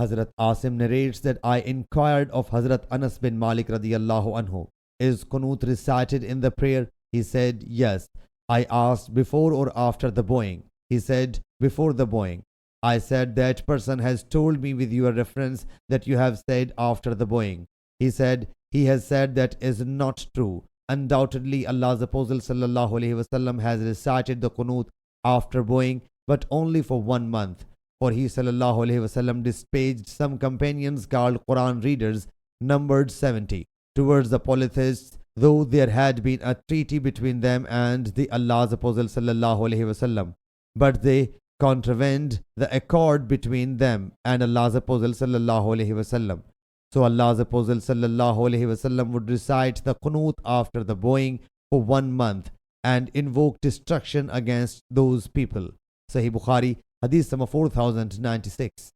Hazrat Asim narrates that I inquired of Hazrat Anas bin Malik radiyallahu anhu, is Qunut recited in the prayer? He said, yes. I asked, before or after the bowing? He said, before the bowing. I said, that person has told me with your reference that you have said after the bowing. He said, he has said that is not true. Undoubtedly, Allah's Apostle sallallahu alaihi wasallam has recited the Qunut after bowing, but only for 1 month. For he sallallahu alaihi wasallam dispatched some companions called Quran readers, numbered 70, towards the polytheists, though there had been a treaty between them and the Allah's Apostle sallallahu alaihi wasallam. But they contravened the accord between them and Allah's Apostle sallallahu alaihi wasallam. So Allah's Apostle sallallahu alaihi wasallam would recite the Qunut after the bowing for 1 month and invoke destruction against those people. Sahih Bukhari, Hadith number 4096.